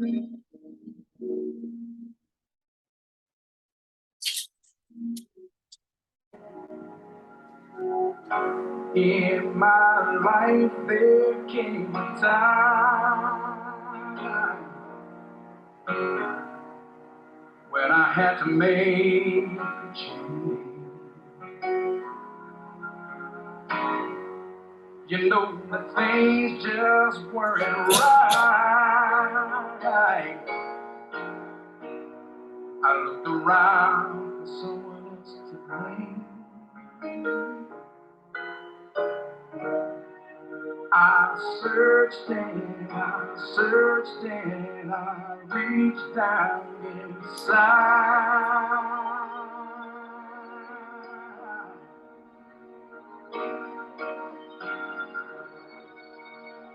In my life there came a time when I had to make a change. You know that things just weren't right. I looked around for someone else to blame. I searched and I searched and I reached down inside.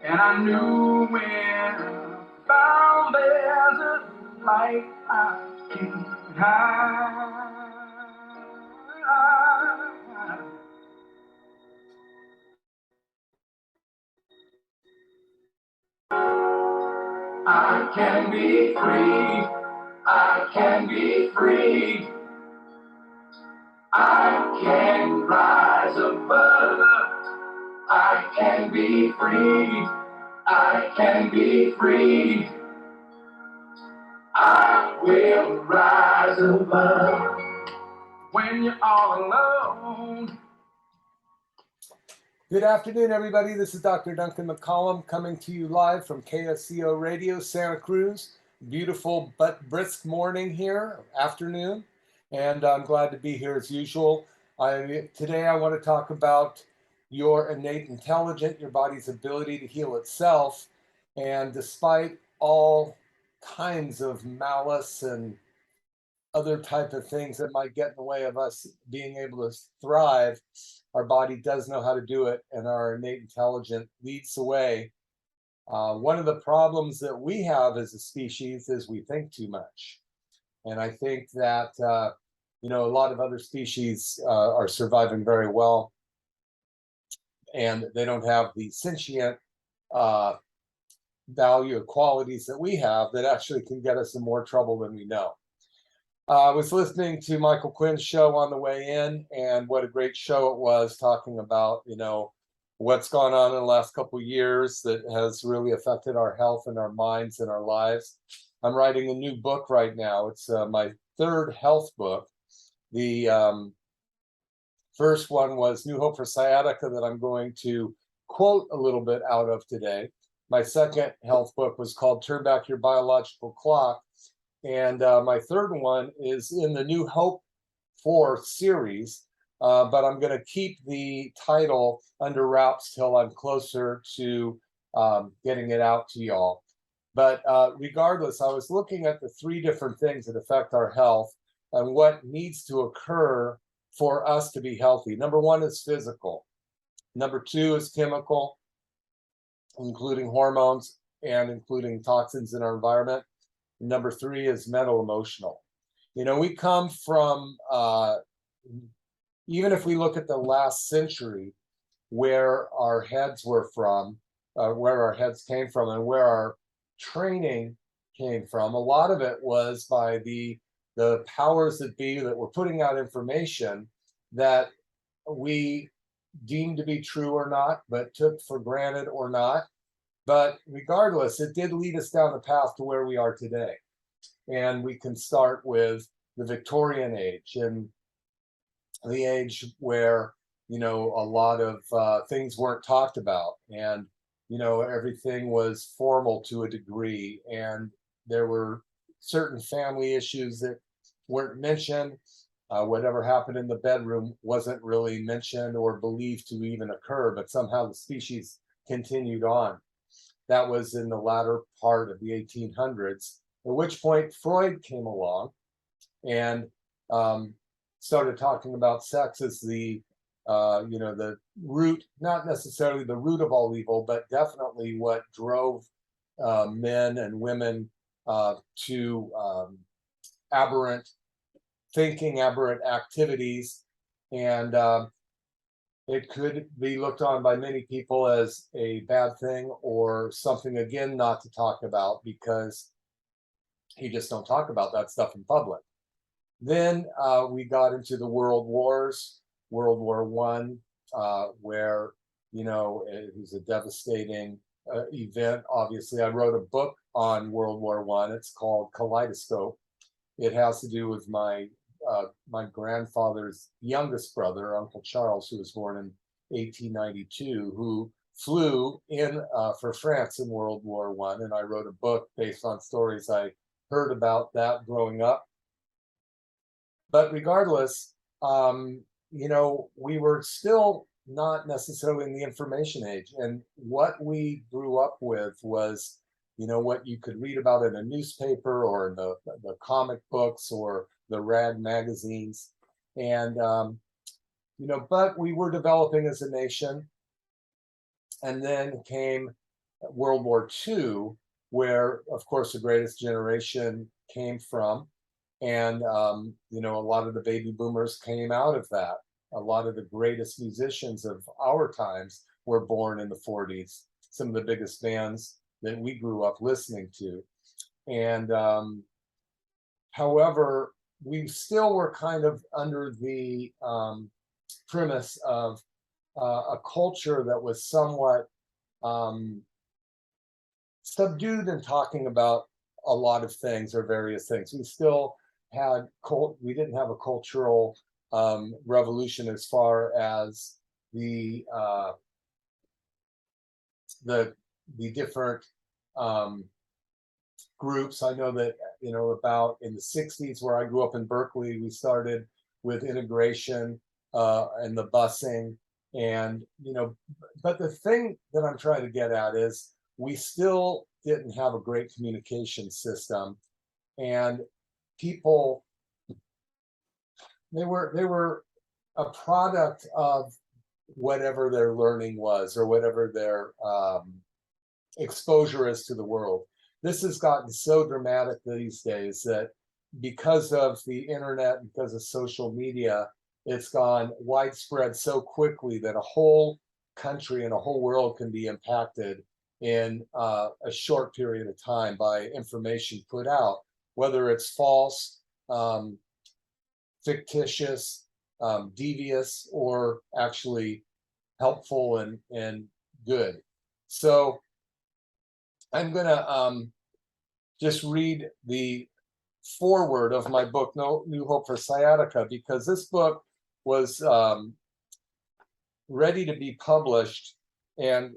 And I knew when I found there's a light I can hide. I can be free, I can be free, I can rise above, I can be free, I can be free, I will rise above. When you're all alone. Good afternoon, everybody. This is Dr. Duncan McCollum coming to you live from KSCO Radio, Santa Cruz. Beautiful but brisk morning here, afternoon, and I'm glad to be here as usual. Today I want to talk about your innate intelligence, your body's ability to heal itself. And despite all kinds of malice and other type of things that might get in the way of us being able to thrive, our body does know how to do it, and our innate intelligence leads the way. One of the problems that we have as a species is we think too much. And I think that, a lot of other species are surviving very well, and they don't have the sentient value or qualities that we have that actually can get us in more trouble than we know. I was listening to Michael Quinn's show on the way in, and what a great show it was, talking about, what's gone on in the last couple of years that has really affected our health and our minds and our lives. I'm writing a new book right now. It's my third health book. The first one was New Hope for Sciatica, that I'm going to quote a little bit out of today. My second health book was called Turn Back Your Biological Clock. And my third one is in the New Hope for series, but I'm going to keep the title under wraps till I'm closer to getting it out to y'all. But regardless, I was looking at the three different things that affect our health and what needs to occur for us to be healthy. Number one is physical. Number two is chemical, including hormones and including toxins in our environment. Number three is mental emotional. We come from, even if we look at the last century, where our heads were from, where our heads came from, and where our training came from, a lot of it was by the powers that be that were putting out information that we deemed to be true or not, but took for granted or not. But regardless, it did lead us down the path to where we are today. And we can start with the Victorian age, and the age where, a lot of things weren't talked about, and, everything was formal to a degree, and there were certain family issues that weren't mentioned. Whatever happened in the bedroom wasn't really mentioned or believed to even occur, but somehow the species continued on. That was in the latter part of the 1800s, at which point Freud came along and started talking about sex as the root, not necessarily the root of all evil, but definitely what drove men and women to aberrant thinking, aberrant activities. And it could be looked on by many people as a bad thing or something, again, not to talk about, because You just don't talk about that stuff in public. Then we got into the world wars, World War One, where, you know, it was a devastating event. Obviously, I wrote a book on World War One. It's called Kaleidoscope. It has to do with my grandfather's youngest brother, Uncle Charles, who was born in 1892, who flew in for France in World War One, and I wrote a book based on stories I heard about that growing up. But regardless, you know, we were still not necessarily in the information age, and what we grew up with was, you know, what you could read about in a newspaper or in the comic books or the rag magazines. And you know, but we were developing as a nation. And then came World War II, where, of course, the greatest generation came from. And, you know, a lot of the baby boomers came out of that. A lot of the greatest musicians of our times were born in the 40s, some of the biggest bands that we grew up listening to. And however, we still were kind of under the premise of a culture that was somewhat subdued in talking about a lot of things or various things. We still had we didn't have a cultural revolution as far as the different groups. I know that, you know, about in the 60s, where I grew up in Berkeley, we started with integration and the busing. And, you know, but the thing that I'm trying to get at is we still didn't have a great communication system. And people, they were a product of whatever their learning was or whatever their exposure is to the world. This has gotten so dramatic these days that because of the internet, because of social media, it's gone widespread so quickly that a whole country and a whole world can be impacted in a short period of time by information put out, whether it's false, fictitious, devious, or actually helpful and good. So I'm going to just read the foreword of my book, No New Hope for Sciatica, because this book was ready to be published and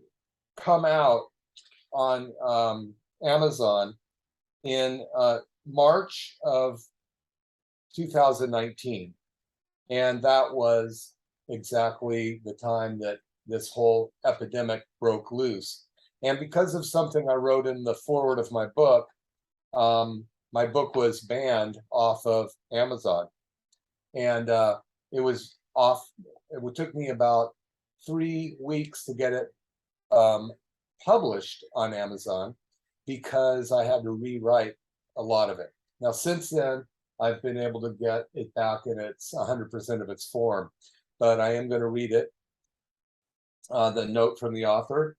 come out on Amazon in March of 2019. And that was exactly the time that this whole epidemic broke loose. And because of something I wrote in the foreword of my book was banned off of Amazon. And it was off. It took me about 3 weeks to get it published on Amazon because I had to rewrite a lot of it. Now, since then, I've been able to get it back in its 100% of its form, but I am going to read it. The note from the author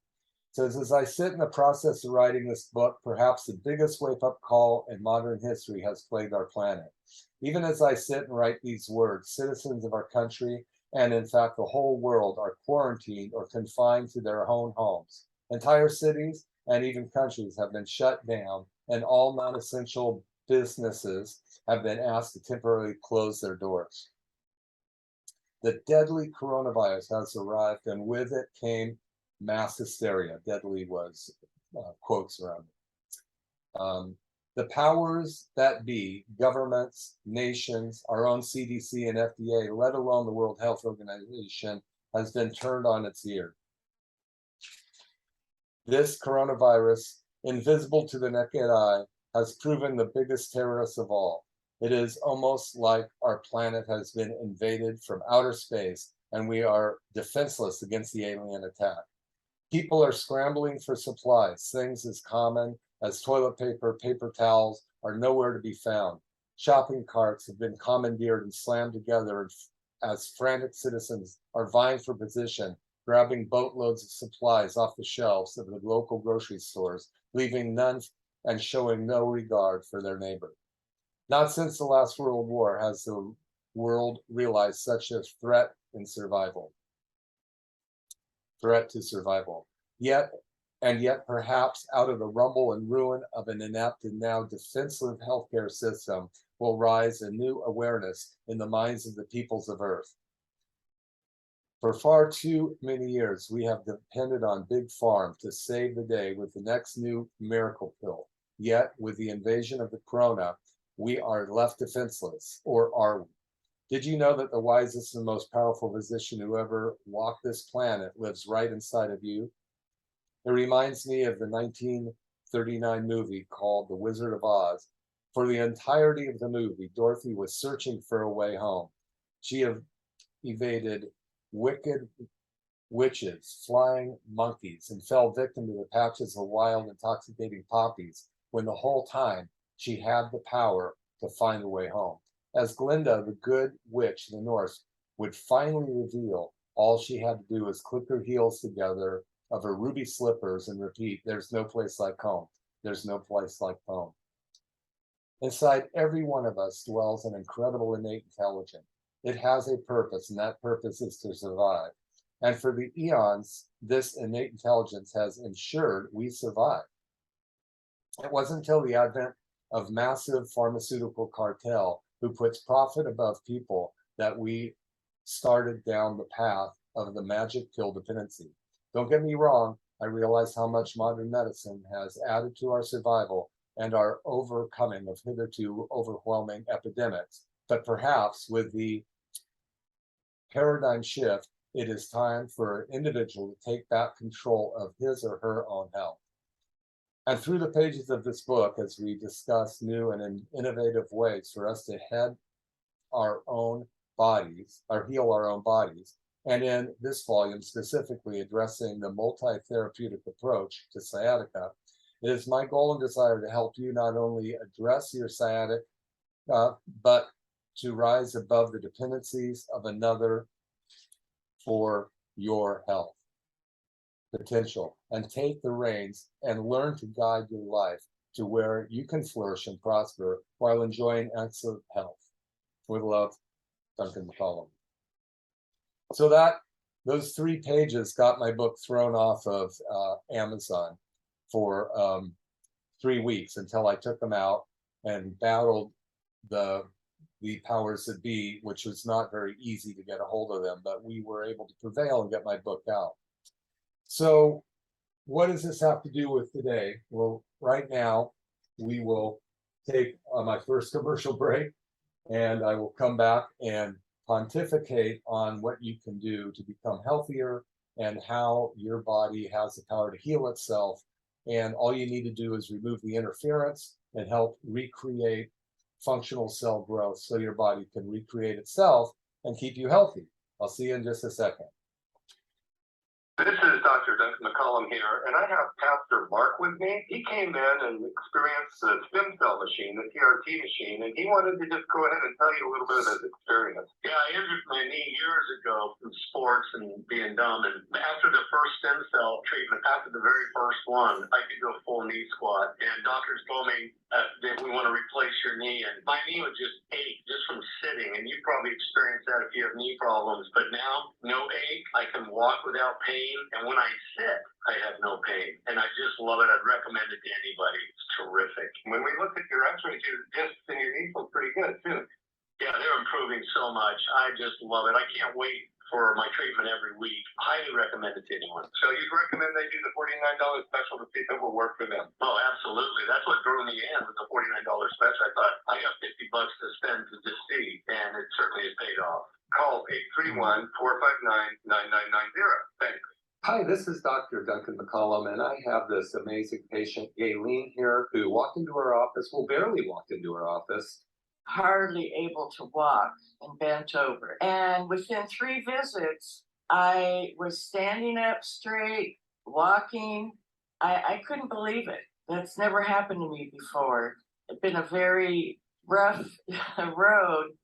says, as I sit in the process of writing this book, perhaps the biggest wake-up call in modern history has plagued our planet. Even as I sit and write these words, citizens of our country, and in fact the whole world, are quarantined or confined to their own homes. Entire cities and even countries have been shut down, and all non-essential businesses have been asked to temporarily close their doors. The deadly coronavirus has arrived, and with it came mass hysteria. Deadly was quotes around it. The powers that be, governments, nations, our own CDC and FDA, let alone the World Health Organization, has been turned on its ear. This coronavirus, invisible to the naked eye, has proven the biggest terrorist of all. It is almost like our planet has been invaded from outer space, and we are defenseless against the alien attack. People are scrambling for supplies. Things as common as toilet paper, paper towels are nowhere to be found. Shopping carts have been commandeered and slammed together as frantic citizens are vying for position, grabbing boatloads of supplies off the shelves of the local grocery stores, leaving none and showing no regard for their neighbor. Not since the last World War has the world realized such a threat to survival. Yet perhaps out of the rumble and ruin of an inept and now defenseless healthcare system will rise a new awareness in the minds of the peoples of Earth. For far too many years, we have depended on Big Pharma to save the day with the next new miracle pill. Yet, with the invasion of the corona, we are left defenseless, or are we? Did you know that the wisest and most powerful physician who ever walked this planet lives right inside of you? It reminds me of the 1939 movie called The Wizard of Oz. For the entirety of the movie, Dorothy was searching for a way home. She evaded wicked witches, flying monkeys, and fell victim to the patches of wild, intoxicating poppies, when the whole time she had the power to find a way home. As Glinda, the good witch of the North, would finally reveal, all she had to do was click her heels together of her ruby slippers and repeat, "There's no place like home. There's no place like home." Inside every one of us dwells an incredible innate intelligence. It has a purpose, and that purpose is to survive. And for the eons, this innate intelligence has ensured we survive. It wasn't until the advent of massive pharmaceutical cartel who puts profit above people that we started down the path of the magic pill dependency. Don't get me wrong, I realize how much modern medicine has added to our survival and our overcoming of hitherto overwhelming epidemics. But perhaps with the paradigm shift, it is time for an individual to take back control of his or her own health. And through the pages of this book, as we discuss new and innovative ways for us to heal our own bodies, and in this volume specifically addressing the multi-therapeutic approach to sciatica, it is my goal and desire to help you not only address your sciatic, but to rise above the dependencies of another for your health potential, and take the reins and learn to guide your life to where you can flourish and prosper while enjoying excellent health. With love, Duncan McCollum. So those 3 pages got my book thrown off of Amazon for 3 weeks until I took them out and battled the powers that be, which was not very easy to get a hold of them, but we were able to prevail and get my book out. So what does this have to do with today? Well, right now we will take my first commercial break, and I will come back and pontificate on what you can do to become healthier and how your body has the power to heal itself. And all you need to do is remove the interference and help recreate functional cell growth so your body can recreate itself and keep you healthy. I'll see you in just a second. This is Dr. Duncan McCollum here, and I have Pastor Mark with me. He came in and experienced the stem cell machine, the TRT machine, and he wanted to just go ahead and tell you a little bit of his experience. Yeah, I injured my knee years ago from sports and being dumb, and after the first stem cell treatment, after the very first one, I could go full knee squat, and doctors told me that we want to replace your knee, and my knee would just ache just from sitting, and you probably experienced that if you have knee problems, but now, no ache, I can walk without pain, and when I sit, I have no pain, and I just love it. I'd recommend it to anybody. It's terrific. When we look at your x-rays, your discs and your knees look pretty good, too. Yeah, they're improving so much. I just love it. I can't wait for my treatment every week. Highly recommend it to anyone. So you'd recommend they do the $49 special to see if it will work for them? Oh, absolutely. That's what drew me in with the $49 special. I thought, I got $50 to spend to just see, and it certainly has paid off. Call 831-459-9990. Thanks. Hi, this is Dr. Duncan McCollum, and I have this amazing patient, Gayleen, here, who walked into our office, well, barely walked into our office. Hardly able to walk and bent over. And within 3 visits, I was standing up straight, walking. I couldn't believe it. That's never happened to me before. It's been a very rough road,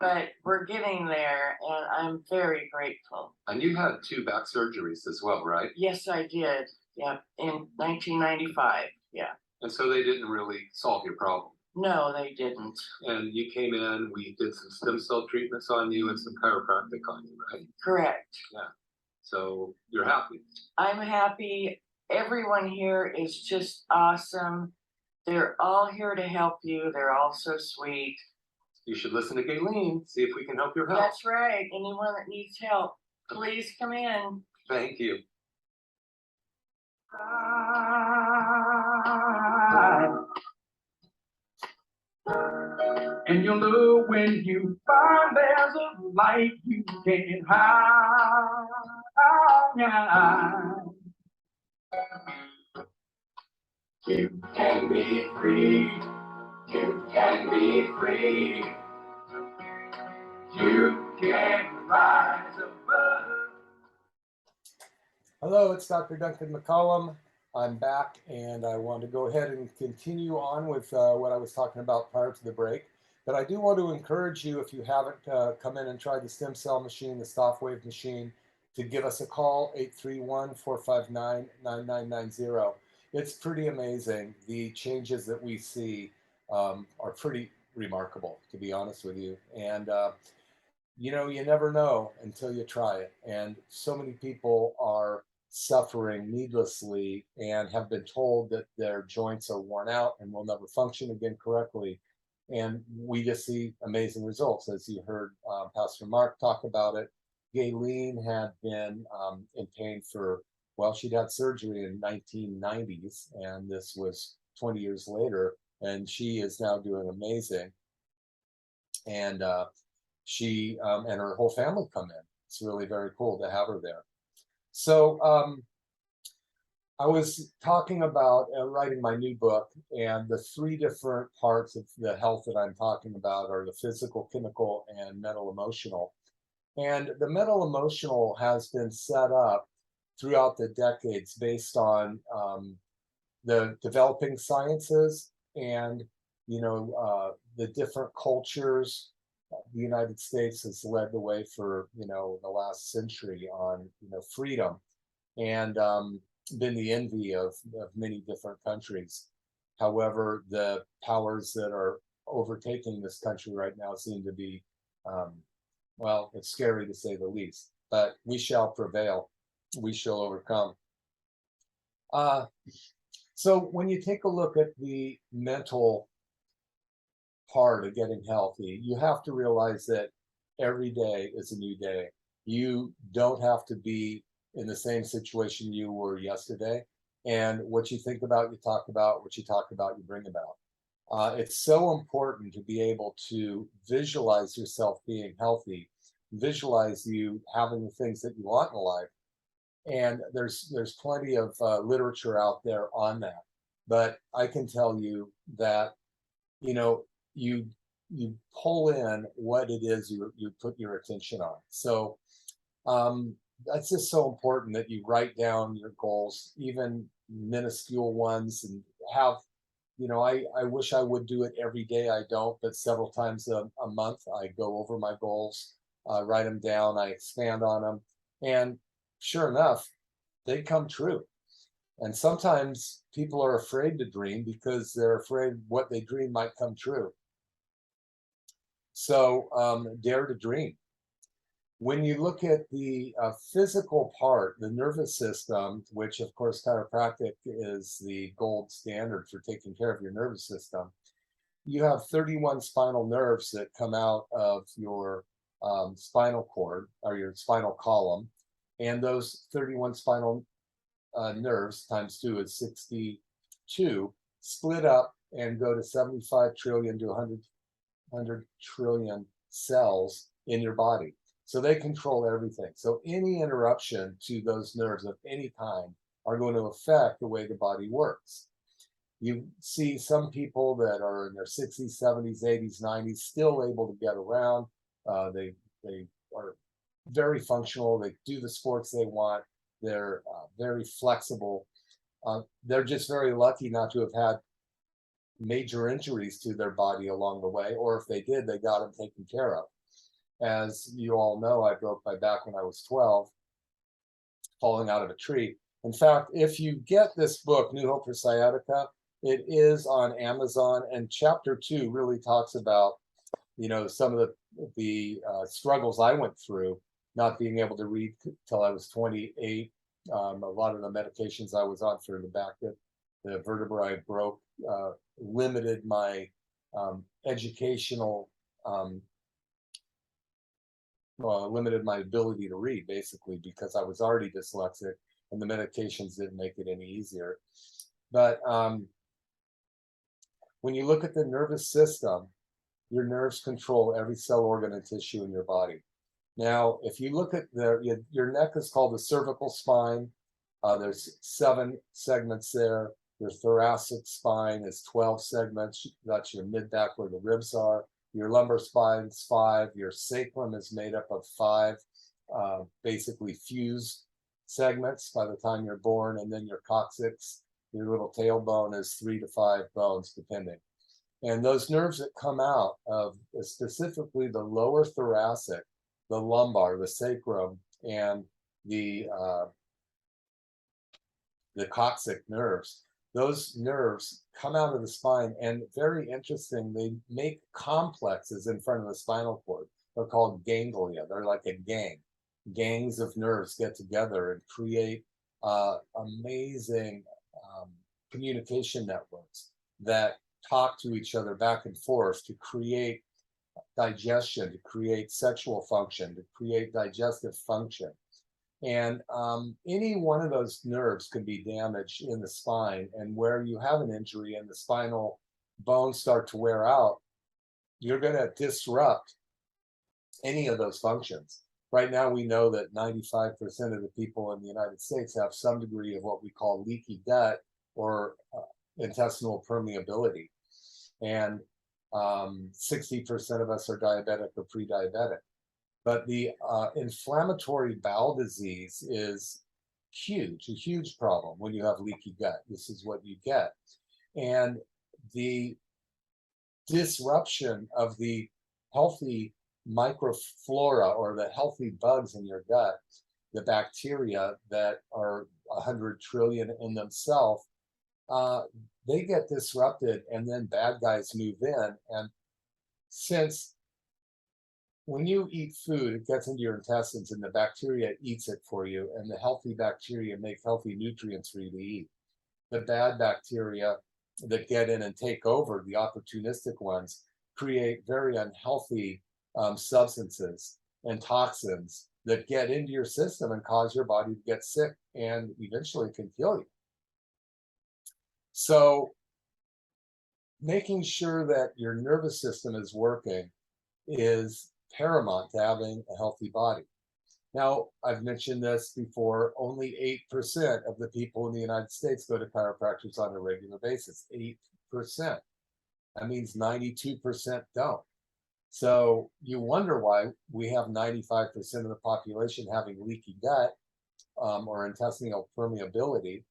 but we're getting there, and I'm very grateful. And you had 2 back surgeries as well, right? Yes, I did. Yeah, in 1995. Yeah. And so they didn't really solve your problem. No, they didn't. And you came in, we did some stem cell treatments on you and some chiropractic on you, right? Correct. So you're happy. I'm happy. Everyone here is just awesome. They're all here to help you. They're all so sweet. You should listen to Gayleen, see if we can help your health. That's right. Anyone that needs help, please come in. Thank you. And you'll know when you find there's a light you can't hide. You can be free. You can be free. You can rise above. Hello, it's Dr. Duncan McCollum. I'm back, and I want to go ahead and continue on with what I was talking about prior to the break. But I do want to encourage you, if you haven't come in and tried the stem cell machine, the soft wave machine, to give us a call, 831-459-9990. It's pretty amazing. The changes that we see are pretty remarkable, to be honest with you. And you know, you never know until you try it. And so many people are suffering needlessly and have been told that their joints are worn out and will never function again correctly. And we just see amazing results. As you heard Pastor Mark talk about it, Gayleen had been in pain for, well, she'd had surgery in 1990s, and this was 20 years later, and she is now doing amazing. And she and her whole family come in. It's really very cool to have her there. So I was talking about writing my new book, and the three different parts of the health that I'm talking about are the physical, chemical, and mental emotional. And the mental emotional has been set up throughout the decades based on the developing sciences and, you know, the different cultures. The United States has led the way for, you know, the last century on, you know, freedom, and been the envy of many different countries. However, the powers that are overtaking this country right now seem to be, well, it's scary to say the least, but we shall prevail. We shall overcome. So when you take a look at the mental part of getting healthy, you have to realize that every day is a new day. You don't have to be in the same situation you were yesterday. And what you think about, you talk about. What you talk about, you bring about. It's so important to be able to visualize yourself being healthy, visualize you having the things that you want in life. And there's plenty of literature out there on that. But I can tell you that, you know, you pull in what it is you put your attention on. So that's just so important that you write down your goals, even minuscule ones, and have, you know, I wish I would do it every day. I don't, but several times a month I go over my goals, write them down, I expand on them, and sure enough, they come true. And sometimes people are afraid to dream because they're afraid what they dream might come true. So dare to dream. When you look at the physical part, the nervous system, which of course chiropractic is the gold standard for taking care of your nervous system, you have 31 spinal nerves that come out of your spinal cord or your spinal column. And those 31 spinal nerves times 2 is 62, split up and go to 75 trillion to 100 trillion cells in your body. So they control everything. So any interruption to those nerves of any kind are going to affect the way the body works. You see some people that are in their 60s, 70s, 80s, 90s still able to get around. They are very functional. They do the sports they want. They're very flexible. They're just very lucky not to have had major injuries to their body along the way, or if they did, they got them taken care of. As you all know, I broke my back when I was 12, falling out of a tree. In fact, if you get this book, New Hope for Sciatica, It is on Amazon, and chapter 2 really talks about, some of the struggles I went through, not being able to read till I was 28. A lot of the medications I was on for the back, the vertebrae I broke, limited my educational, limited my ability to read, basically, because I was already dyslexic, and the medications didn't make it any easier. But when you look at the nervous system, your nerves control every cell, organ, and tissue in your body. Now, if you look at your neck is called the cervical spine. There's 7 segments there. Your thoracic spine is 12 segments. That's your mid-back where the ribs are. Your lumbar spine is 5. Your sacrum is made up of 5 basically fused segments by the time you're born. And then your coccyx, your little tailbone, is 3 to 5 bones, depending. And those nerves that come out of specifically the lower thoracic, the lumbar, the sacrum, and the coccyx nerves, those nerves come out of the spine, and very interesting, they make complexes in front of the spinal cord. They're called ganglia. They're like a gang. Gangs of nerves get together and create amazing communication networks that talk to each other back and forth to create digestion, to create sexual function, to create digestive function. And any one of those nerves can be damaged in the spine, and where you have an injury and the spinal bones start to wear out, you're going to disrupt any of those functions. Right now, we know that 95% of the people in the United States have some degree of what we call leaky gut or intestinal permeability. And 60% of us are diabetic or pre-diabetic. But the inflammatory bowel disease is huge, a huge problem when you have leaky gut. This is what you get. And the disruption of the healthy microflora, or the healthy bugs in your gut, the bacteria that are 100 trillion in themselves, they get disrupted, and then bad guys move in. And since when you eat food, it gets into your intestines, and the bacteria eats it for you, and the healthy bacteria make healthy nutrients for you to eat. The bad bacteria that get in and take over, the opportunistic ones, create very unhealthy substances and toxins that get into your system and cause your body to get sick and eventually can kill you. So making sure that your nervous system is working is paramount to having a healthy body. Now, I've mentioned this before, only 8% of the people in the United States go to chiropractors on a regular basis. 8%. That means 92% don't. So you wonder why we have 95% of the population having leaky gut or intestinal permeability.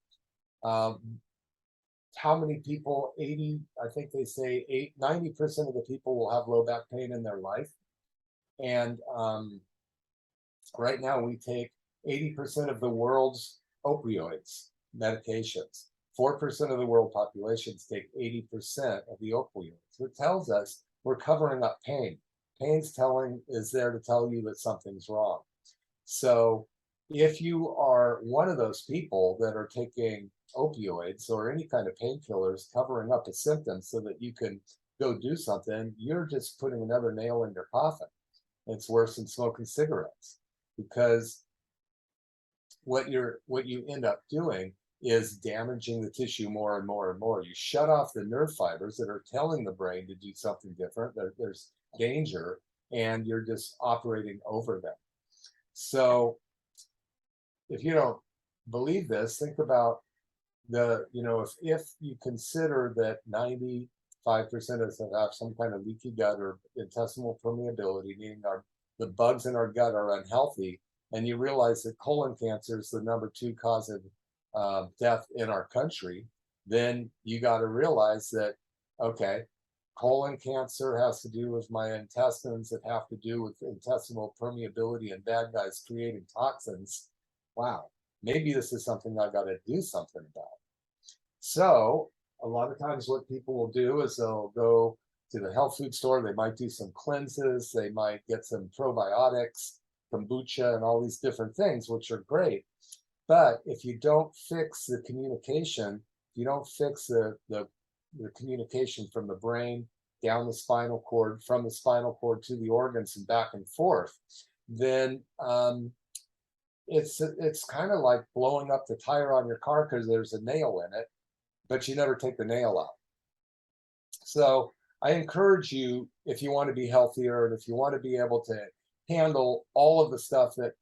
How many people? 80, I think they say 90% of the people will have low back pain in their life. And right now we take 80% of the world's opioids, medications. 4% of the world populations take 80% of the opioids. It tells us we're covering up pain. Pain's is there to tell you that something's wrong. So if you are one of those people that are taking opioids or any kind of painkillers, covering up a symptom so that you can go do something, you're just putting another nail in your coffin. It's worse than smoking cigarettes, because what you end up doing is damaging the tissue more and more and more. You shut off the nerve fibers that are telling the brain to do something different. There's danger, and you're just operating over them. So if you don't believe this, think about if you consider that 95% of us have some kind of leaky gut or intestinal permeability, meaning the bugs in our gut are unhealthy, and you realize that colon cancer is the #2 cause of death in our country, then you got to realize that, okay, colon cancer has to do with my intestines, that have to do with intestinal permeability and bad guys creating toxins. Wow, maybe this is something I got to do something about. So a lot of times what people will do is they'll go to the health food store, they might do some cleanses, they might get some probiotics, kombucha, and all these different things, which are great. But if you don't fix the communication, you don't fix the communication from the brain down the spinal cord, from the spinal cord to the organs and back and forth, then it's kind of like blowing up the tire on your car because there's a nail in it, but you never take the nail out. So I encourage you, if you want to be healthier and if you want to be able to handle all of the stuff that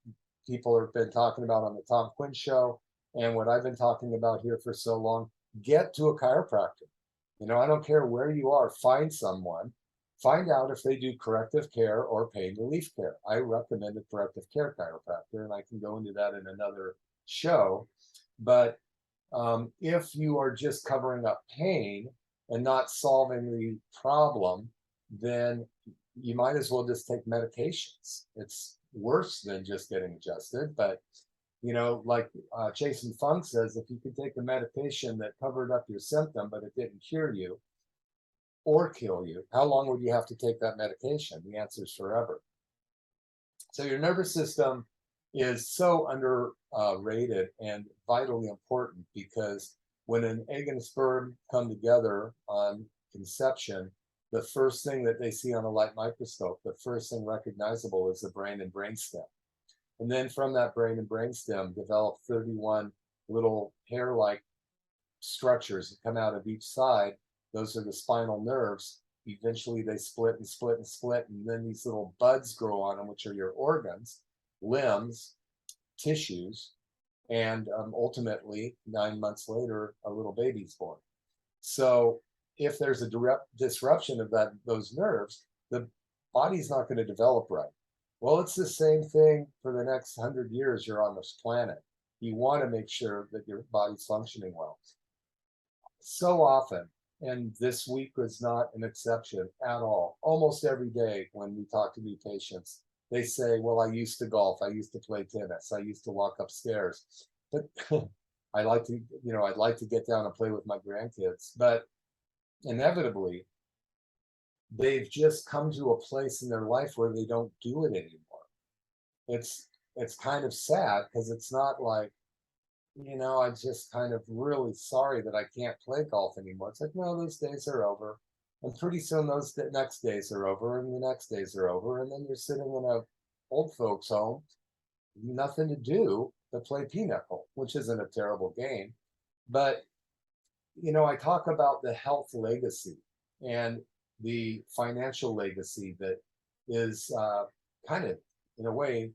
people have been talking about on the Tom Quinn show and what I've been talking about here for so long, get to a chiropractor. You know, I don't care where you are, find someone, find out if they do corrective care or pain relief care. I recommend a corrective care chiropractor, and I can go into that in another show. But if you are just covering up pain and not solving the problem, then you might as well just take medications. It's worse than just getting adjusted, but you know, like Jason Fung says, if you could take a medication that covered up your symptom, but it didn't cure you or kill you, how long would you have to take that medication? The answer is forever. So your nervous system is so underrated and vitally important, because when an egg and a sperm come together on conception, the first thing that they see on a light microscope, the first thing recognizable is the brain and brainstem. And then from that brain and brainstem develop 31 little hair-like structures that come out of each side. Those are the spinal nerves. Eventually they split and split and split, and then these little buds grow on them, which are your organs, limbs, tissues, and ultimately 9 months later, a little baby's born. So if there's a direct disruption of those nerves, the body's not going to develop right. Well, it's the same thing for the next 100 years you're on this planet. You want to make sure that your body's functioning well. So often, and this week was not an exception at all, almost every day when we talk to new patients, they say, well, I used to golf, I used to play tennis, I used to walk upstairs, but I'd like to get down and play with my grandkids. But inevitably, they've just come to a place in their life where they don't do it anymore. It's kind of sad, because it's not like, you know, I'm just kind of really sorry that I can't play golf anymore. It's like, no, those days are over. And pretty soon those next days are over, and the next days are over. And then you're sitting in a old folks home, nothing to do but play pinochle, which isn't a terrible game. But, you know, I talk about the health legacy and the financial legacy that is kind of, in a way,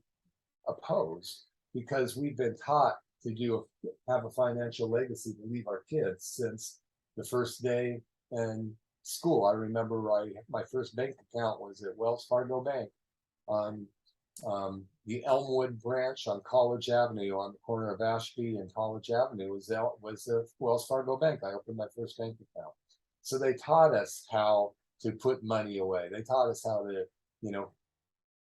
opposed, because we've been taught to have a financial legacy to leave our kids since the first day in school. I remember my first bank account was at Wells Fargo Bank on the Elmwood branch on College Avenue, on the corner of Ashby and College Avenue was the Wells Fargo Bank. I opened my first bank account. So they taught us how to put money away. They taught us how to, you know,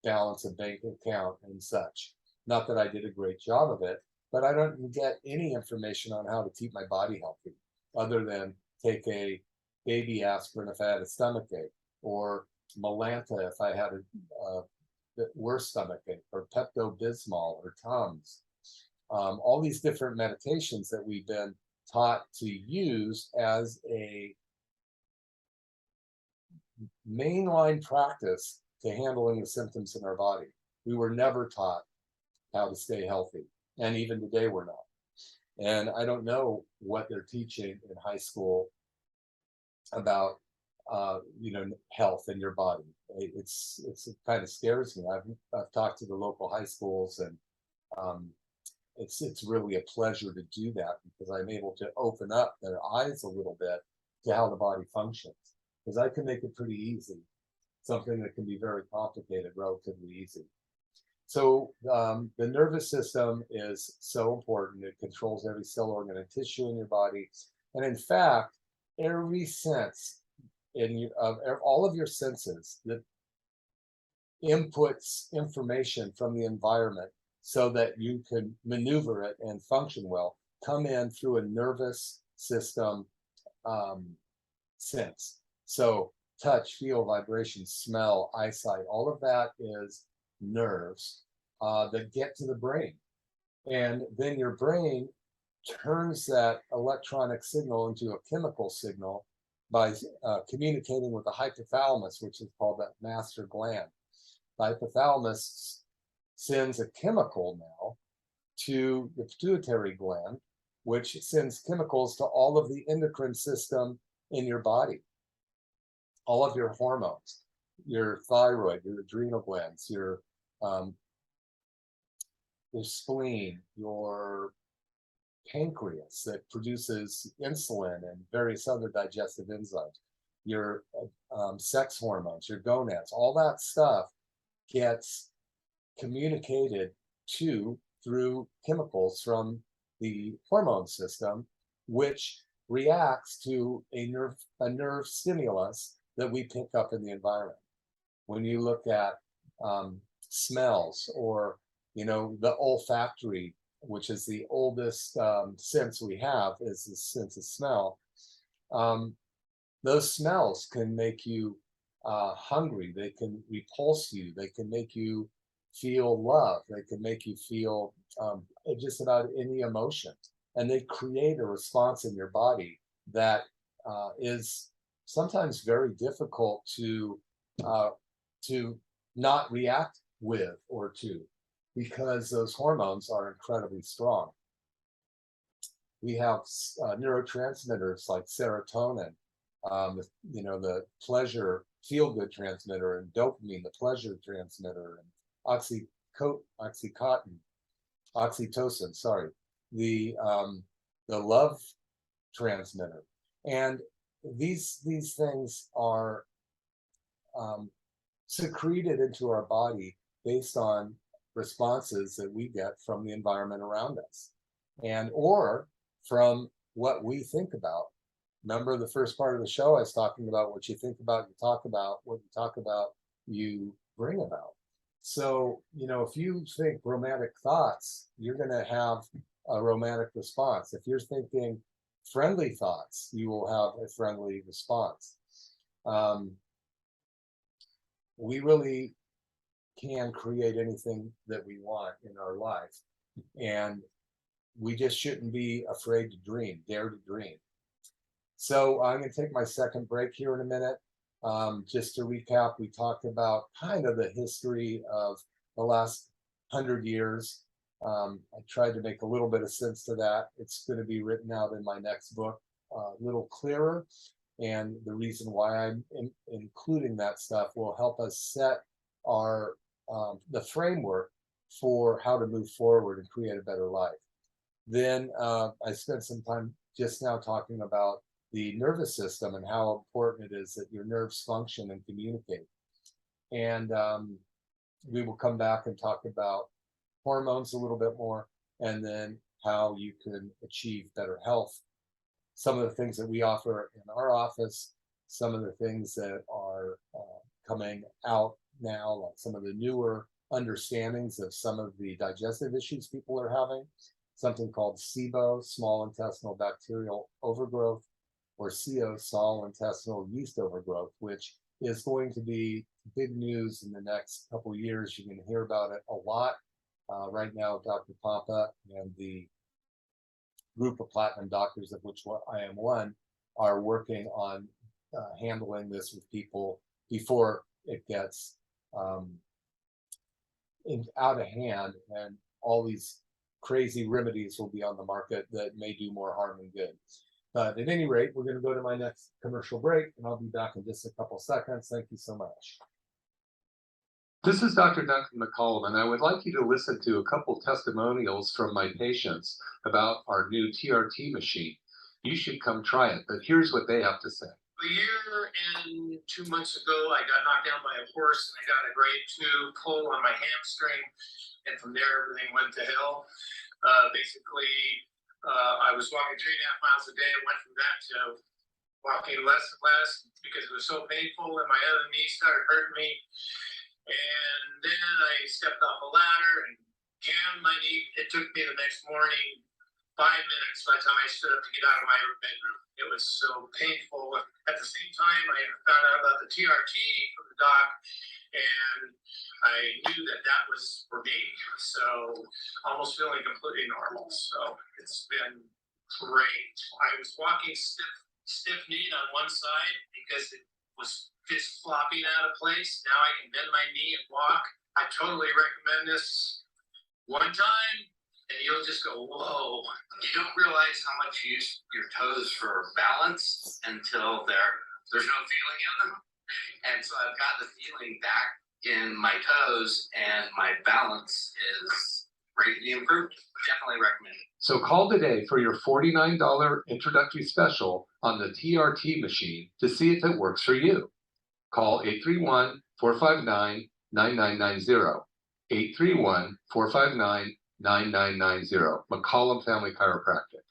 balance a bank account and such. Not that I did a great job of it, but I don't get any information on how to keep my body healthy, other than take a baby aspirin if I had a stomachache, or Melanta if I had a worse stomachache, or Pepto-Bismol, or Tums. All these different medications that we've been taught to use as a mainline practice to handling the symptoms in our body. We were never taught how to stay healthy, and even today we're not. And I don't know what they're teaching in high school about you know, health in your body. It kind of scares me. I've talked to the local high schools, and it's really a pleasure to do that, because I'm able to open up their eyes a little bit to how the body functions. Because I can make it pretty easy, something that can be very complicated relatively easy. So the nervous system is so important. It controls every cell, organ, and tissue in your body. And in fact, every sense all of your senses that inputs information from the environment so that you can maneuver it and function well, come in through a nervous system sense. So touch, feel, vibration, smell, eyesight, all of that is nerves that get to the brain. And then your brain turns that electronic signal into a chemical signal by communicating with the hypothalamus, which is called that master gland. The hypothalamus sends a chemical now to the pituitary gland, which sends chemicals to all of the endocrine system in your body, all of your hormones, your thyroid, your adrenal glands, your spleen, your pancreas that produces insulin and various other digestive enzymes, your sex hormones, your gonads, all that stuff gets communicated to through chemicals from the hormone system, which reacts to a nerve stimulus that we pick up in the environment. When you look at smells, or the olfactory, which is the oldest sense we have, is the sense of smell. Those smells can make you hungry. They can repulse you. They can make you feel love. They can make you feel just about any emotion. And they create a response in your body that is sometimes very difficult to not react with or to, because those hormones are incredibly strong. We have neurotransmitters like serotonin, the pleasure feel-good transmitter, and dopamine, the pleasure transmitter, and oxytocin, sorry, the love transmitter. And these things are secreted into our body based on responses that we get from the environment around us, and or from what we think about. Remember the first part of the show, I was talking about what you think about, you talk about, what you talk about, you bring about. So, if you think romantic thoughts, you're going to have a romantic response. If you're thinking friendly thoughts, you will have a friendly response. We really can create anything that we want in our life. And we just shouldn't be afraid to dream, dare to dream. So I'm going to take my second break here in a minute. Just to recap, we talked about kind of the history of the last 100 years. I tried to make a little bit of sense to that. It's going to be written out in my next book, a little clearer. And the reason why I'm including that stuff will help us set our the framework for how to move forward and create a better life. Then I spent some time just now talking about the nervous system and how important it is that your nerves function and communicate. And we will come back and talk about hormones a little bit more, and then how you can achieve better health. Some of the things that we offer in our office, some of the things that are coming out now, like some of the newer understandings of some of the digestive issues people are having, something called SIBO, small intestinal bacterial overgrowth, or CO, small intestinal yeast overgrowth, which is going to be big news in the next couple of years. You're going to hear about it a lot. Right now, Dr. Papa and the group of platinum doctors, of which I am one, are working on handling this with people before it gets out of hand, and all these crazy remedies will be on the market that may do more harm than good. But at any rate, we're going to go to my next commercial break, and I'll be back in just a couple seconds. Thank you so much. This is Dr. Duncan McCollum, and I would like you to listen to a couple testimonials from my patients about our new TRT machine. You should come try it, but here's what they have to say. A year and 2 months ago, I got knocked down by a horse, and I got a grade 2 pull on my hamstring, and from there, everything went to hell. I was walking 3.5 miles a day. I went from that to walking less and less because it was so painful, and my other knee started hurting me. And then I stepped off a ladder and jammed my knee. It took me the next morning 5 minutes by the time I stood up to get out of my bedroom. It was so painful. At the same time, I found out about the TRT from the doc, and I knew that that was for me. So almost feeling completely normal. So it's been great. I was walking stiff-kneed on one side because it was just flopping out of place. Now I can bend my knee and walk. I totally recommend this one time, and you'll just go, whoa. You don't realize how much you use your toes for balance until there's no feeling in them. And so I've got the feeling back in my toes, and my balance is greatly improved. Definitely recommend it. So call today for your $49 introductory special on the TRT machine to see if it works for you. Call 831-459-9990. 831-459-9990. McCollum Family Chiropractic.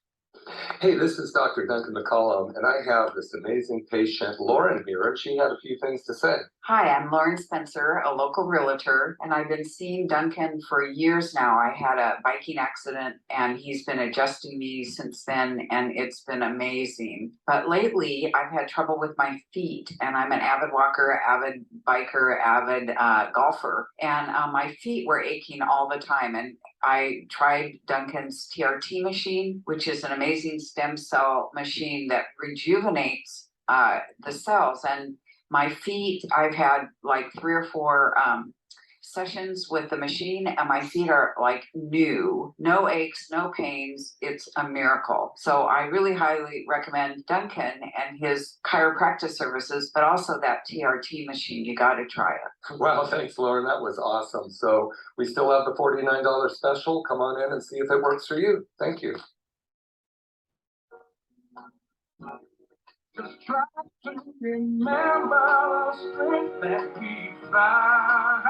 Hey, this is Dr. Duncan McCollum, and I have this amazing patient, Lauren, here, and she had a few things to say. Hi, I'm Lauren Spencer, a local realtor, and I've been seeing Duncan for years now. I had a biking accident, and he's been adjusting me since then, and it's been amazing. But lately, I've had trouble with my feet, and I'm an avid walker, avid biker, avid golfer, and my feet were aching all the time. And I tried Duncan's TRT machine, which is an amazing stem cell machine that rejuvenates the cells. And my feet, I've had like 3 or 4 sessions with the machine, and my feet are like new, no aches, no pains. It's a miracle. So I really highly recommend Duncan and his chiropractic services, but also that TRT machine. You got to try it. Wow, thanks, Lauren. That was awesome. So we still have the $49 special. Come on in and see if it works for you. Thank you. Just try to remember the strength that we find.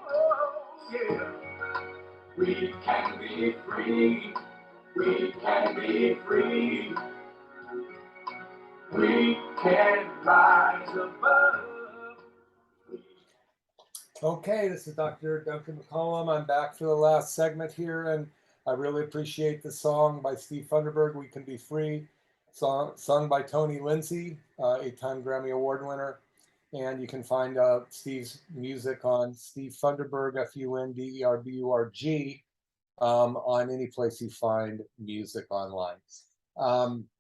Oh, yeah. We can be free. We can be free. We can rise above. Okay, this is Dr. Duncan McCollum. I'm back for the last segment here, and I really appreciate the song by Steve Funderburg, We Can Be Free, sung by Tony Lindsay, 8-time Grammy Award winner. And you can find Steve's music on Steve Funderburg, Funderburg, on any place you find music online.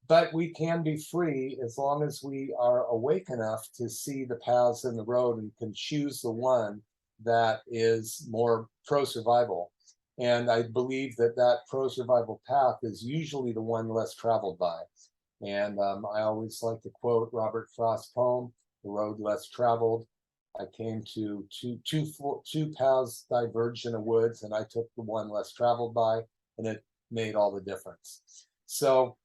But we can be free as long as we are awake enough to see the paths in the road and can choose the one that is more pro-survival. And I believe that that pro-survival path is usually the one less traveled by. And I always like to quote Robert Frost's poem, The Road Less Traveled. I came to two paths diverged in the woods, and I took the one less traveled by, and it made all the difference. So,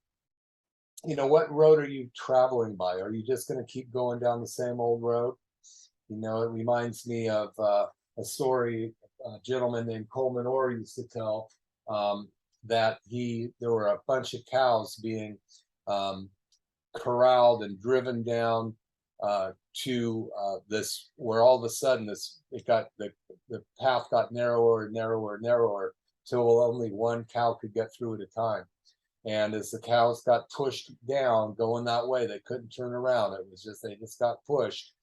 you know, what road are you traveling by? Are you just going to keep going down the same old road? You know, it reminds me of a story a gentleman named Coleman Orr used to tell, that there were a bunch of cows being corralled and driven down to this, where all of a sudden the path got narrower and narrower and narrower till only one cow could get through at a time. And as the cows got pushed down going that way, they couldn't turn around. They just got pushed.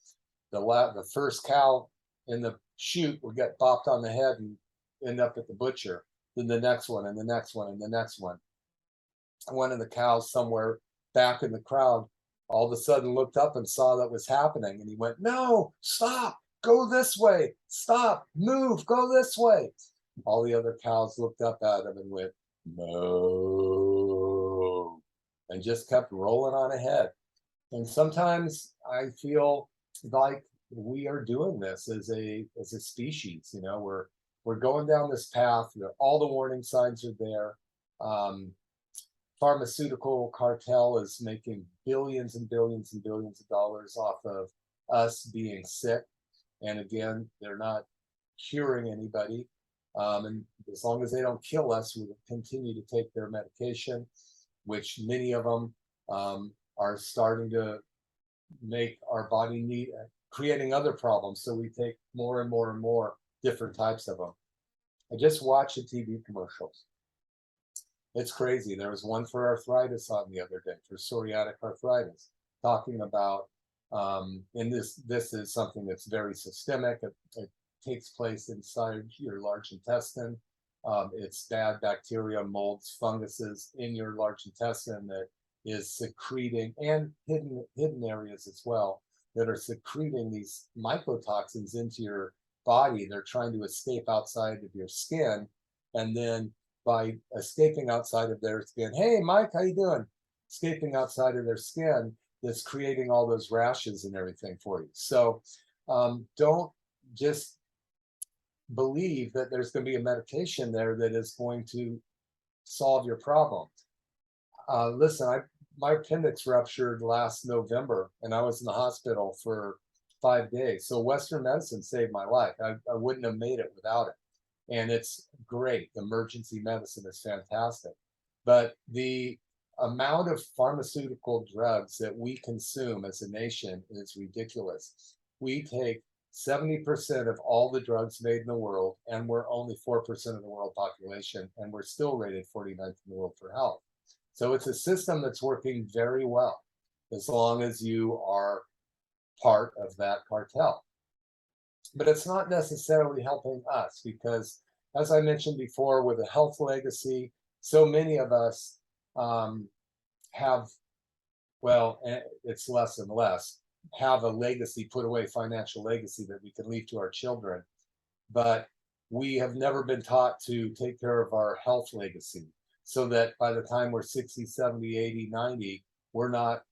The first cow in the chute would get bopped on the head and end up at the butcher. Then the next one and the next one and the next one. One of the cows somewhere back in the crowd all of a sudden looked up and saw that was happening, and he went, "No, stop, go this way, stop, move, go this way." All the other cows looked up at him and went, "No," and just kept rolling on ahead. And sometimes I feel like we are doing this as a species. You know, we're going down this path. All the warning signs are there. Pharmaceutical cartel is making billions and billions and billions of dollars off of us being sick. And again, they're not curing anybody. And as long as they don't kill us, we will continue to take their medication, which many of them are starting to make our body need, creating other problems. So we take more and more and more different types of them. I just watched the TV commercials. It's crazy. There was one for arthritis on the other day, for psoriatic arthritis, talking about, and this is something that's very systemic. It takes place inside your large intestine. It's bad bacteria, molds, funguses in your large intestine that is secreting, and hidden areas as well, that are secreting these mycotoxins into your body. They're trying to escape outside of your skin, and then by escaping outside of their skin, hey Mike, how you doing? Escaping outside of their skin, that's creating all those rashes and everything for you. So don't just believe that there's going to be a medication there that is going to solve your problem. Listen, my appendix ruptured last November, and I was in the hospital for 5 days. So Western medicine saved my life. I wouldn't have made it without it. And it's great. Emergency medicine is fantastic. But the amount of pharmaceutical drugs that we consume as a nation is ridiculous. We take 70% of all the drugs made in the world, and we're only 4% of the world population, and we're still rated 49th in the world for health. So it's a system that's working very well, as long as you are part of that cartel. But it's not necessarily helping us, because, as I mentioned before, with a health legacy, so many of us have, well, it's less and less, have a legacy, put away financial legacy that we can leave to our children. But we have never been taught to take care of our health legacy, so that by the time we're 60, 70, 80, 90, we're not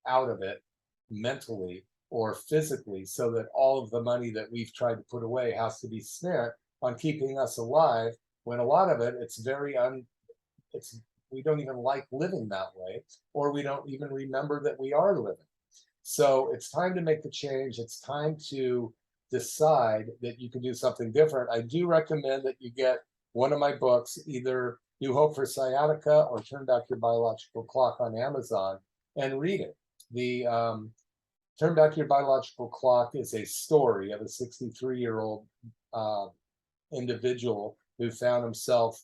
out of it mentally or physically, so that all of the money that we've tried to put away has to be spent on keeping us alive, when a lot of it, we don't even like living that way, or we don't even remember that we are living. So it's time to make the change. It's time to decide that you can do something different. I do recommend that you get one of my books, either New Hope for Sciatica or Turn Back Your Biological Clock, on Amazon, and read it. The Turn Back Your Biological Clock is a story of a 63-year-old individual who found himself,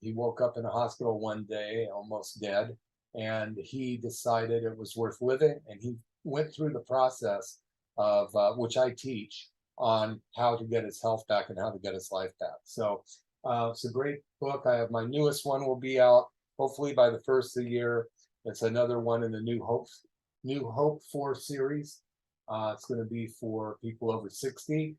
he woke up in a hospital one day, almost dead, and he decided it was worth living, and he went through the process of, which I teach, on how to get his health back and how to get his life back. So it's a great book. I have my newest one will be out hopefully by the first of the year. It's another one in the New Hope for series. It's going to be for people over 60,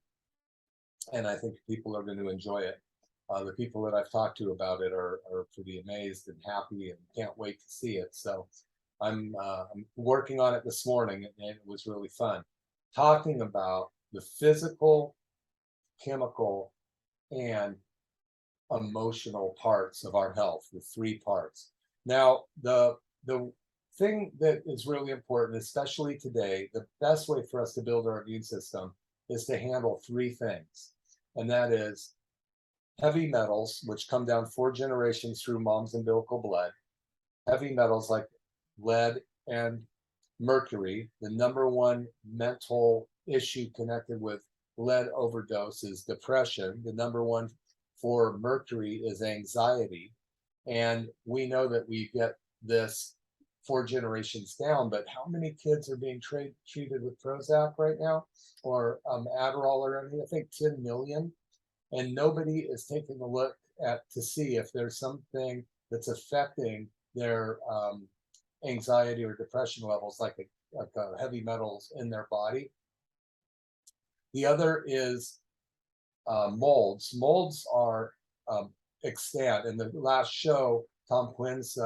and I think people are going to enjoy it. The people that I've talked to about it are pretty amazed and happy and can't wait to see it. So I'm working on it this morning, and it was really fun, talking about the physical, chemical, and emotional parts of our health, the 3 parts. Now, the thing that is really important, especially today, the best way for us to build our immune system is to handle 3 things. And that is heavy metals, which come down 4 generations through mom's umbilical blood. Heavy metals like lead and mercury. The #1 mental issue connected with lead overdose is depression. The #1 for mercury is anxiety. And we know that we get this 4 generations down, but how many kids are being treated with Prozac right now, or Adderall or anything? I think 10 million. And nobody is taking a look to see if there's something that's affecting their anxiety or depression levels, like heavy metals in their body. The other is molds. Molds are extant. In the last show, Tom Quinn's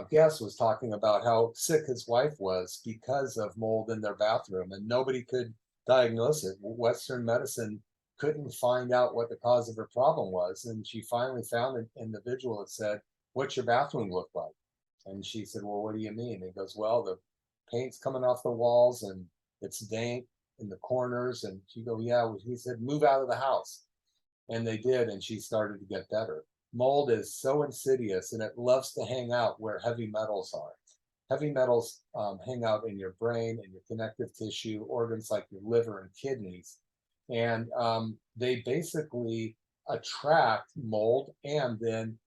guest was talking about how sick his wife was because of mold in their bathroom, and nobody could diagnose it. Western medicine couldn't find out what the cause of her problem was, and she finally found an individual that said, "What's your bathroom look like?" And she said, "Well, what do you mean?" And he goes, "Well, the paint's coming off the walls and it's dank in the corners." And she goes, "Yeah." He said, "Move out of the house." And they did, and she started to get better. Mold is so insidious, and it loves to hang out where heavy metals are. Heavy metals hang out in your brain and your connective tissue, organs like your liver and kidneys. And they basically attract mold and then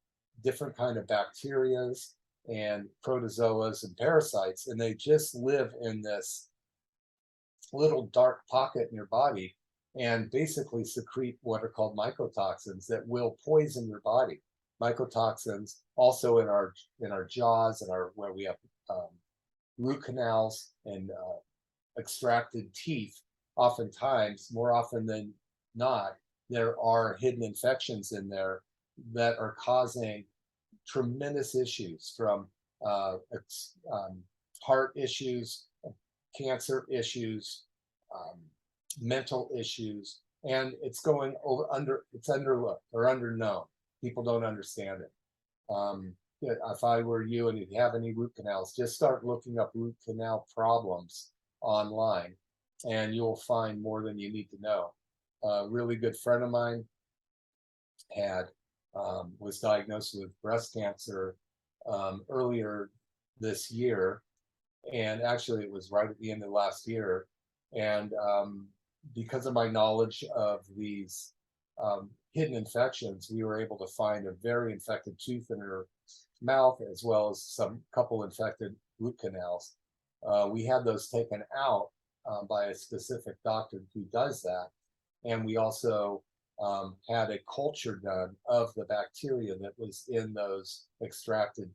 different kind of bacterias and protozoas and parasites, and they just live in this little dark pocket in your body and basically secrete what are called mycotoxins that will poison your body. Mycotoxins also in our jaws and our where we have root canals and extracted teeth. Oftentimes, more often than not, there are hidden infections in there that are causing tremendous issues, from heart issues, cancer issues, mental issues, and it's going over it's underlooked or underknown. People don't understand it. If I were you and you have any root canals, just start looking up root canal problems online, and you'll find more than you need to know. A really good friend of mine was diagnosed with breast cancer earlier this year, and actually it was right at the end of last year. And because of my knowledge of these hidden infections, we were able to find a very infected tooth in her mouth, as well as some couple infected root canals. We had those taken out by a specific doctor who does that. And we also had a culture done of the bacteria that was in those extracted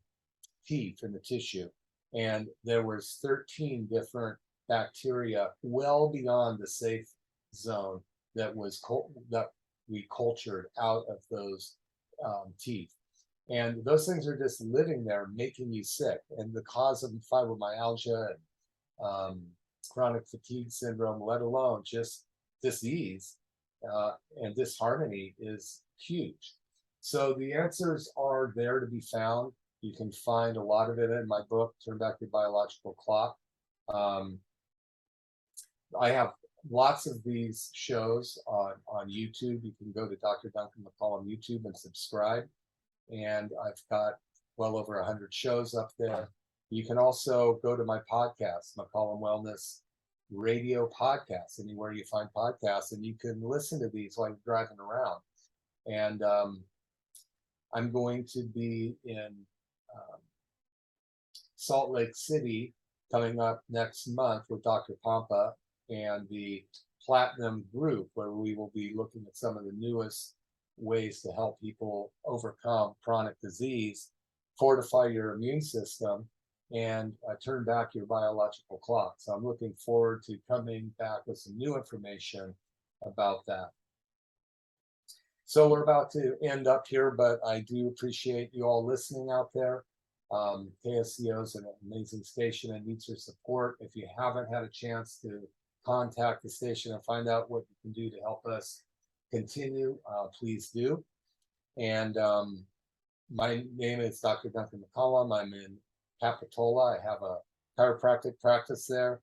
teeth in the tissue. And there was 13 different bacteria well beyond the safe zone that was that we cultured out of those teeth. And those things are just living there, making you sick. And the cause of fibromyalgia and chronic fatigue syndrome, let alone just disease and disharmony, is huge. So the answers are there to be found. You can find a lot of it in my book, Turn Back Your Biological Clock. I have lots of these shows on YouTube. You can go to Dr. Duncan McCollum YouTube and subscribe. And I've got well over 100 shows up there. You can also go to my podcast, McCollum Wellness Radio Podcast, anywhere you find podcasts, and you can listen to these while you're driving around. And I'm going to be in Salt Lake City coming up next month with Dr. Pompa and the Platinum Group, where we will be looking at some of the newest ways to help people overcome chronic disease, fortify your immune system, and turn back your biological clock. So I'm looking forward to coming back with some new information about that. So we're about to end up here, but I do appreciate you all listening out there. KSCO is an amazing station and needs your support. If you haven't had a chance to contact the station and find out what you can do to help us continue, please do. And my name is Dr. Duncan McCollum. I'm in Capitola. I have a chiropractic practice there.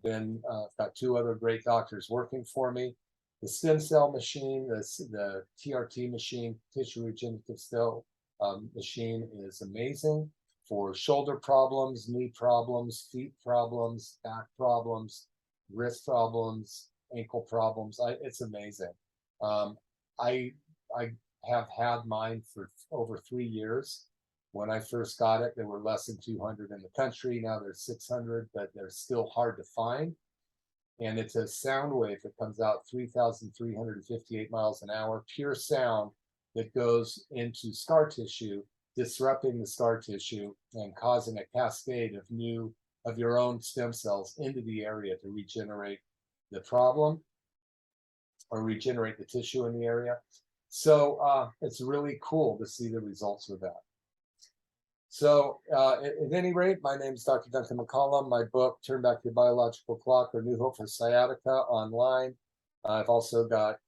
Then I've got two other great doctors working for me. The stem cell machine, the TRT machine, tissue regenerative cell machine, is amazing for shoulder problems, knee problems, feet problems, back problems, wrist problems, ankle problems. It's amazing. I have had mine for over 3 years. When I first got it, there were less than 200 in the country. Now there's 600, but they're still hard to find. And it's a sound wave that comes out 3,358 miles an hour, pure sound that goes into scar tissue, disrupting the scar tissue and causing a cascade of your own stem cells into the area to regenerate the problem or regenerate the tissue in the area. So it's really cool to see the results of that. So at any rate, my name is Dr. Duncan McCollum. My book, Turn Back Your Biological Clock, or New Hope for Sciatica, online. I've also got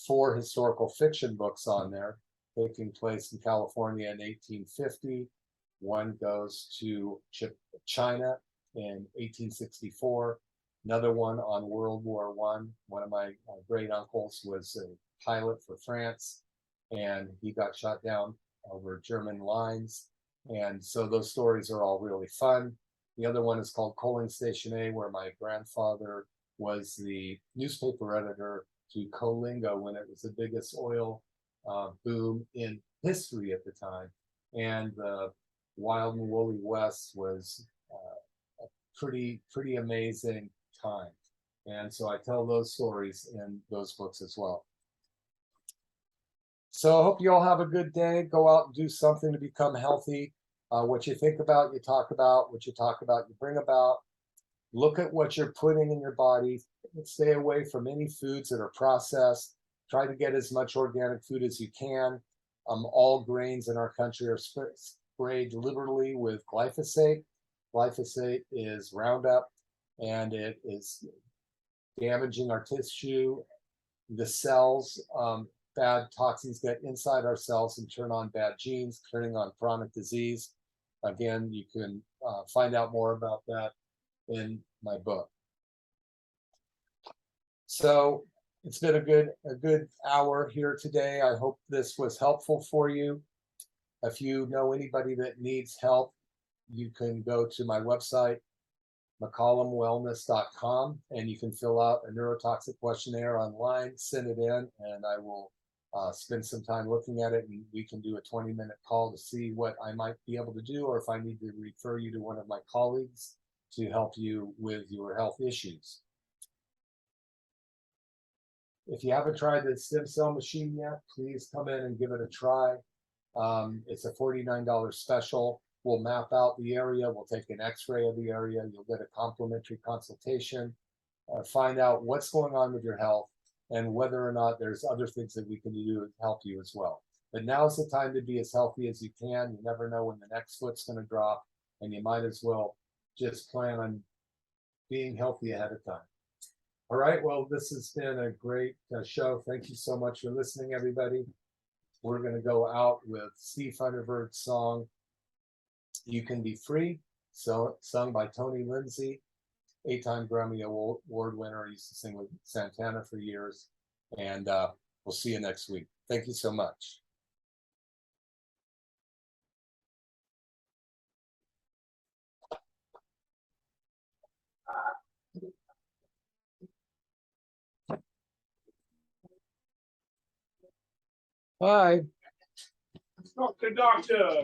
4 historical fiction books on there, taking place in California in 1850. One goes to China in 1864. Another one on World War I. One of my great uncles was a pilot for France, and he got shot down over German lines. And so those stories are all really fun. The other one is called Coaling Station A, where my grandfather was the newspaper editor to Coalinga when it was the biggest oil boom in history at the time. And the Wild and Woolly West was a pretty amazing time. And so I tell those stories in those books as well. So I hope you all have a good day. Go out and do something to become healthy. What you think about, you talk about. What you talk about, you bring about. Look at what you're putting in your body. Stay away from any foods that are processed. Try to get as much organic food as you can. All grains in our country are sprayed liberally with glyphosate. Glyphosate is Roundup, and it is damaging our tissue, the cells. Bad toxins get inside our cells and turn on bad genes, turning on chronic disease. Again, you can find out more about that in my book. So it's been a good hour here today. I hope this was helpful for you. If you know anybody that needs help, you can go to my website, McCollumWellness.com, and you can fill out a neurotoxic questionnaire online, send it in, and I will spend some time looking at it, and we can do a 20-minute call to see what I might be able to do, or if I need to refer you to one of my colleagues to help you with your health issues. If you haven't tried the stem cell machine yet, please come in and give it a try. It's a $49 special. We'll map out the area. We'll take an x-ray of the area. You'll get a complimentary consultation, find out what's going on with your health and whether or not there's other things that we can do to help you as well. But now's the time to be as healthy as you can. You never know when the next foot's going to drop, and you might as well just plan on being healthy ahead of time. All right, well, this has been a great show. Thank you so much for listening, everybody. We're going to go out with Steve Thunderbird's song, You Can Be Free, sung by Tony Lindsay, 8-time Grammy Award winner. He used to sing with Santana for years. And we'll see you next week. Thank you so much. Bye. Doctor.